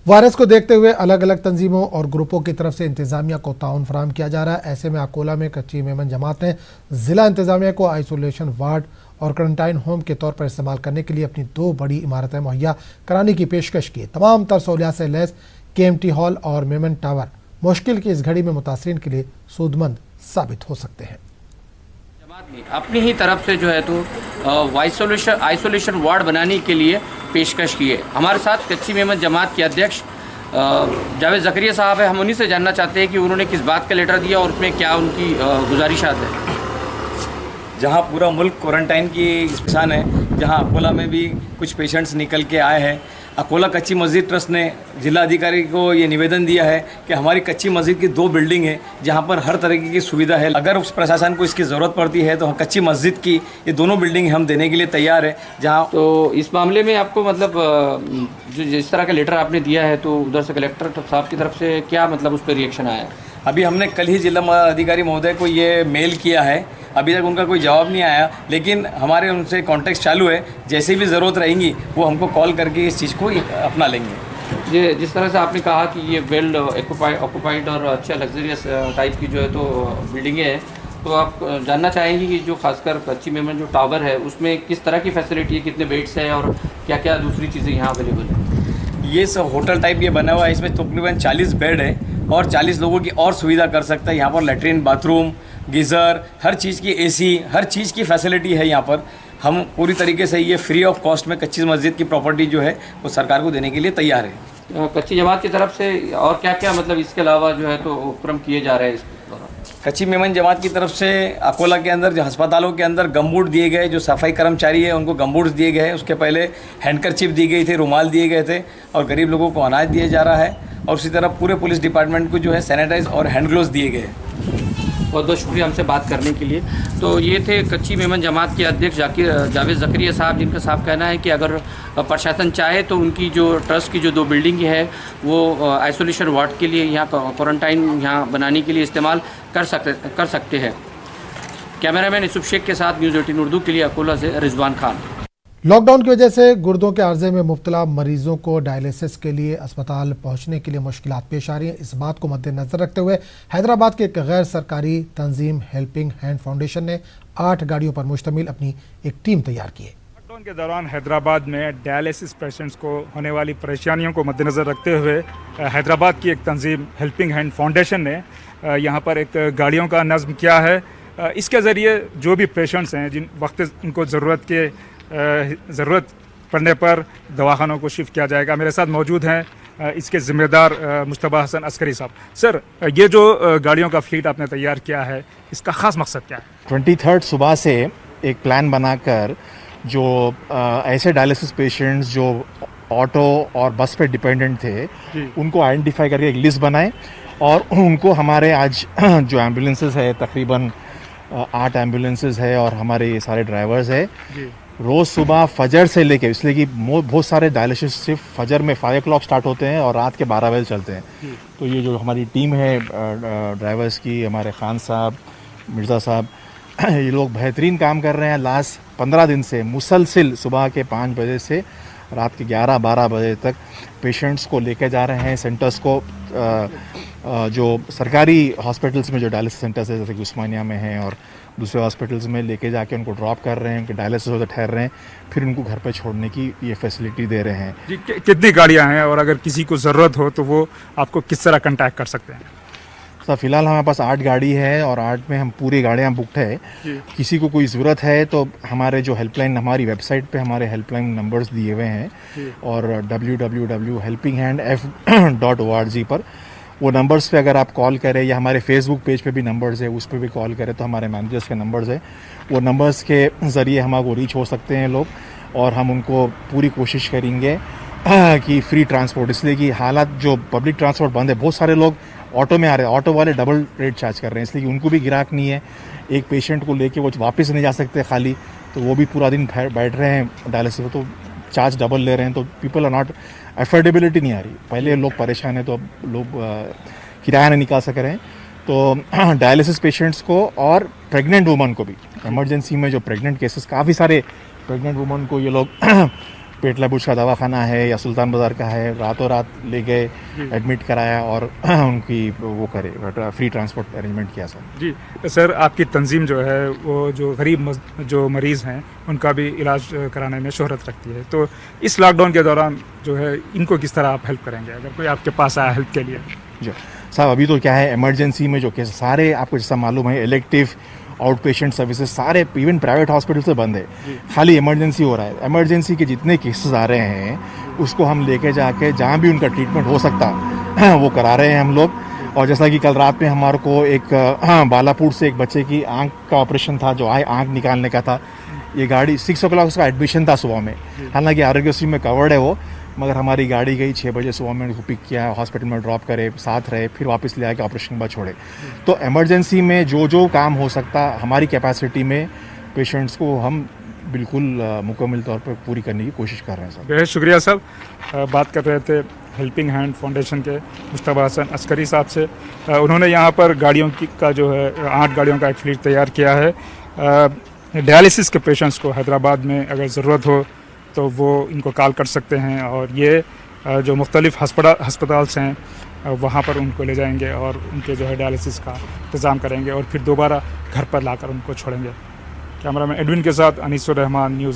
Virus को देखते हुए अलग अलग तंजीमों और ग्रुपों की तरफ से इंतजामिया को ताउन फराहम किया जा रहा है। ऐसे में अकोला में कच्ची मेमन जमात ने जिला इंतजामिया को आइसोलेशन वार्ड और क्वारंटाइन होम के तौर पर इस्तेमाल करने के लिए अपनी 2 बड़ी इमारतें मुहैया कराने की पेशकश की। तमाम तर सहूलियात से लैस KMT हॉल और मेमन टावर मुश्किल की इस घड़ी में मुतासरीन के लिए सूदमंद साबित हो सकते हैं। अपनी ही तरफ से जो है तो आइसोलेशन वार्ड बनाने के लिए पेशकश की है। हमारे साथ कच्ची मेमन जमात के अध्यक्ष जावेद ज़करिया साहब है। हम उन्हीं से जानना चाहते हैं कि उन्होंने किस बात का लेटर दिया और उसमें क्या उनकी गुजारिशात है। जहां पूरा मुल्क क्वारंटाइन की निशान है, जहां अकोला में भी कुछ पेशेंट्स निकल के आए हैं, अकोला कच्ची मस्जिद ट्रस्ट ने जिला अधिकारी को ये निवेदन दिया है कि हमारी कच्ची मस्जिद की 2 बिल्डिंग है जहां पर हर तरीके की सुविधा है। अगर उस प्रशासन को इसकी ज़रूरत पड़ती है तो कच्ची मस्जिद की ये दोनों बिल्डिंग हम देने के लिए तैयार है। जहां तो इस मामले में आपको मतलब जो जिस तरह का लेटर आपने दिया है तो उधर से कलेक्टर साहब की तरफ से क्या मतलब उस पर रिएक्शन आया है? अभी हमने कल ही जिला अधिकारी महोदय को ये मेल किया है, अभी तक उनका कोई जवाब नहीं आया, लेकिन हमारे उनसे कॉन्टेक्ट चालू है। जैसे भी ज़रूरत रहेंगी वो हमको कॉल करके इस चीज़ को अपना लेंगे। ये जिस तरह से आपने कहा कि ये वेल ऑक्यूपाइड और अच्छा लग्जरियस टाइप की जो है तो बिल्डिंगें हैं, तो आप जानना चाहेंगे कि जो खासकर कच्ची मेमन जो टावर है उसमें किस तरह की फैसिलिटी है, कितने बेड्स हैं और क्या क्या दूसरी चीज़ें यहाँ अवेलेबल है? ये सब होटल टाइप ये बना हुआ है, इसमें तकरीबन 40 बेड है और 40 लोगों की और सुविधा कर सकता है। यहाँ पर लेटरिन, बाथरूम, गीज़र, हर चीज़ की AC, हर चीज़ की फैसिलिटी है यहाँ पर। हम पूरी तरीके से ये फ्री ऑफ कॉस्ट में कच्ची मस्जिद की प्रॉपर्टी जो है वो सरकार को देने के लिए तैयार है। कच्ची जमात की तरफ से और क्या क्या मतलब इसके अलावा जो है तो उपक्रम किए जा रहे हैं इस दौरान? कच्ची मेमन जमात की तरफ से अकोला के अंदर जो अस्पतालों के अंदर गमबूट दिए गए, जो सफाई कर्मचारी है उनको गमबूट्स दिए गए। उसके पहले हैंडकरचिप दी गई थी, रुमाल दिए गए थे और गरीब लोगों को अनाज दिया जा रहा है। और उसी तरह पूरे पुलिस डिपार्टमेंट को जो है सैनिटाइज और हैंड ग्लोव्स दिए गए। बहुत बहुत शुक्रिया हमसे बात करने के लिए। तो ये थे कच्ची मेमन जमात के अध्यक्ष जावेद ज़करिया साहब, जिनका साफ कहना है कि अगर प्रशासन चाहे तो उनकी जो ट्रस्ट की जो 2 बिल्डिंग है वो आइसोलेशन वार्ड के लिए, यहाँ क्वारंटाइन यहाँ बनाने के लिए इस्तेमाल कर सकते हैं। कैमरामैन यूसुफ शेख के साथ न्यूज़ 18 उर्दू के लिए अकोला से रिजवान खान। लॉकडाउन की वजह से गुर्दों के आर्जे में मुब्तला मरीजों को डायलिसिस के लिए अस्पताल पहुंचने के लिए मुश्किलात पेश आ रही हैं। इस बात को मद्देनजर रखते हुए हैदराबाद के एक गैर सरकारी तंजीम हेल्पिंग हैंड फाउंडेशन ने 8 गाड़ियों पर मुश्तमिल अपनी एक टीम तैयार की है। लॉकडाउन के दौरान हैदराबाद में डायलिसिस पेशेंट्स को होने वाली परेशानियों को मद्देनजर रखते हुए हैदराबाद की एक तंजीम हेल्पिंग हैंड फाउंडेशन ने यहाँ पर एक गाड़ियों का नज़्म किया है। इसके ज़रिए जो भी पेशेंट्स हैं जिन वक्त उनको ज़रूरत पड़ने पर दवाखानों को शिफ्ट किया जाएगा। मेरे साथ मौजूद हैं इसके ज़िम्मेदार मुश्तबा हसन अस्करी साहब। सर, ये जो गाड़ियों का फ्लीट आपने तैयार किया है, इसका ख़ास मकसद क्या है? 23 सुबह से एक प्लान बनाकर जो ऐसे डायलिसिस पेशेंट्स जो ऑटो और बस पे डिपेंडेंट थे उनको आइडेंटिफाई करके एक लिस्ट बनाए और उनको हमारे आज जो एम्बुलेंसेस है, तकरीबन 8 एम्बुलेंसेस है और हमारे ये सारे ड्राइवर्स है, रोज़ सुबह फजर से लेके, इसलिए कि बहुत सारे डायलिसिस सिर्फ फजर में 5 o'clock स्टार्ट होते हैं और रात के 12 बजे चलते हैं। तो ये जो हमारी टीम है ड्राइवर्स की, हमारे खान साहब, मिर्ज़ा साहब, ये लोग बेहतरीन काम कर रहे हैं। लास्ट 15 दिन से मुसलसिल सुबह के 5 बजे से रात के 11-12 बजे तक पेशेंट्स को लेके जा रहे हैं। सेंटर्स को जो सरकारी हॉस्पिटल्स में जो डायलिसिस सेंटर्स है, जैसे कि उस्मानिया में है और दूसरे हॉस्पिटल्स में, लेके जाके उनको ड्रॉप कर रहे हैं, उनके डायलिसिस होते ठहर रहे हैं, फिर उनको घर पे छोड़ने की ये फैसिलिटी दे रहे हैं। जी, कितनी गाड़ियां हैं और अगर किसी को ज़रूरत हो तो वो आपको किस तरह कांटेक्ट कर सकते हैं? सर, फिलहाल हमारे पास 8 गाड़ी है और 8 में हम पूरी गाड़ियाँ बुकड है। किसी को कोई ज़रूरत है तो हमारे जो हेल्पलाइन, हमारी वेबसाइट पे हमारे हेल्पलाइन नंबर्स दिए हुए हैं और www.helpinghandf.org पर वो नंबर्स पे अगर आप कॉल करें या हमारे फेसबुक पेज पे भी नंबर्स है, उस पर भी कॉल करें तो हमारे मैनेजर्स के नंबर्स है, वो नंबर्स के ज़रिए हमारे रीच हो सकते हैं लोग और हम उनको पूरी कोशिश करेंगे कि फ्री ट्रांसपोर्ट, इसलिए कि हालात जो पब्लिक ट्रांसपोर्ट बंद है, बहुत सारे लोग ऑटो में आ रहे हैं, ऑटो वाले डबल रेट चार्ज कर रहे हैं, इसलिए कि उनको भी गिराक नहीं है। एक पेशेंट को लेके वो वापस नहीं जा सकते खाली, तो वो भी पूरा दिन बैठ रहे हैं डायलिसिस, तो चार्ज डबल ले रहे हैं, तो पीपल आर नॉट, अफोर्डेबिलिटी नहीं आ रही। पहले लोग परेशान हैं तो अब लोग किराया नहीं निकाल सक रहे हैं। तो डायलिसिस पेशेंट्स को और प्रेग्नेंट वुमन को भी, इमरजेंसी में जो प्रेग्नेंट केसेस, काफ़ी सारे प्रेग्नेंट वुमन को ये लोग पेटला बुर्ज का दवाखाना है या सुल्तान बाज़ार का है, रातों रात ले गए, एडमिट कराया और उनकी वो करे फ्री ट्रांसपोर्ट अरेंजमेंट किया सर। जी सर, आपकी तंजीम जो है वो जो गरीब जो मरीज़ हैं उनका भी इलाज कराने में शोहरत रखती है, तो इस लॉकडाउन के दौरान जो है इनको किस तरह आप हेल्प करेंगे अगर कोई आपके पास आया हेल्प के लिए? जी साहब, अभी तो क्या है, इमरजेंसी में जो केस सारे आपको जैसा मालूम है, इलेक्टिव आउट पेशेंट सर्विसेज सारे इवन प्राइवेट हॉस्पिटल से बंद है, खाली इमरजेंसी हो रहा है। इमरजेंसी के जितने केसेस आ रहे हैं उसको हम लेके जाके जहाँ भी उनका ट्रीटमेंट हो सकता वो करा रहे हैं हम लोग। और जैसा कि कल रात में हमारे को एक बालापुर से एक बच्चे की आंख का ऑपरेशन था, जो आंख निकालने का था, ये गाड़ी 6 o'clock उसका एडमिशन था सुबह में, हालांकि आरोग्यश्री में कवर्ड है वो, मगर हमारी गाड़ी गई 6 बजे सुबह में, उनको पिक किया, हॉस्पिटल में ड्रॉप करे, साथ रहे, फिर वापस ले आके ऑपरेशन के बाद छोड़े। तो इमरजेंसी में जो काम हो सकता हमारी कैपेसिटी में पेशेंट्स को हम बिल्कुल मुकम्मल तौर पर पूरी करने की कोशिश कर रहे हैं सर। बेहद शुक्रिया साहब। बात कर रहे थे हेल्पिंग हैंड फाउंडेशन के मुश्तबा हसन अस्करी साहब से। उन्होंने यहाँ पर गाड़ियों का जो है 8 गाड़ियों का एक फ्लीट तैयार किया है। डायलिसिस के पेशेंट्स को हैदराबाद में अगर ज़रूरत हो तो वो इनको कॉल कर सकते हैं और ये जो मुख्तलिफ़ हस्पताल्स हैं वहाँ पर उनको ले जाएंगे और उनके जो है डायलिसिस का इंतज़ाम करेंगे और फिर दोबारा घर पर लाकर उनको छोड़ेंगे। कैमरामैन एडविन के साथ अनीसुर रहमान, न्यूज़।